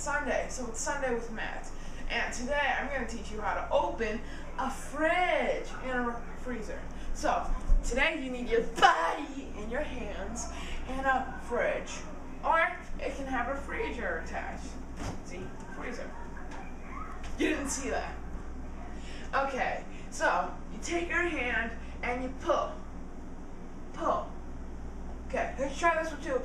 Sunday, so it's Sunday with Matt. And today I'm going to teach you how to open a fridge and a freezer. So today you need your body and your hands and a fridge. Or it can have a freezer attached. See? Freezer. You didn't see that. Okay, so you take your hand and you pull. Pull. Okay, let's try this one too.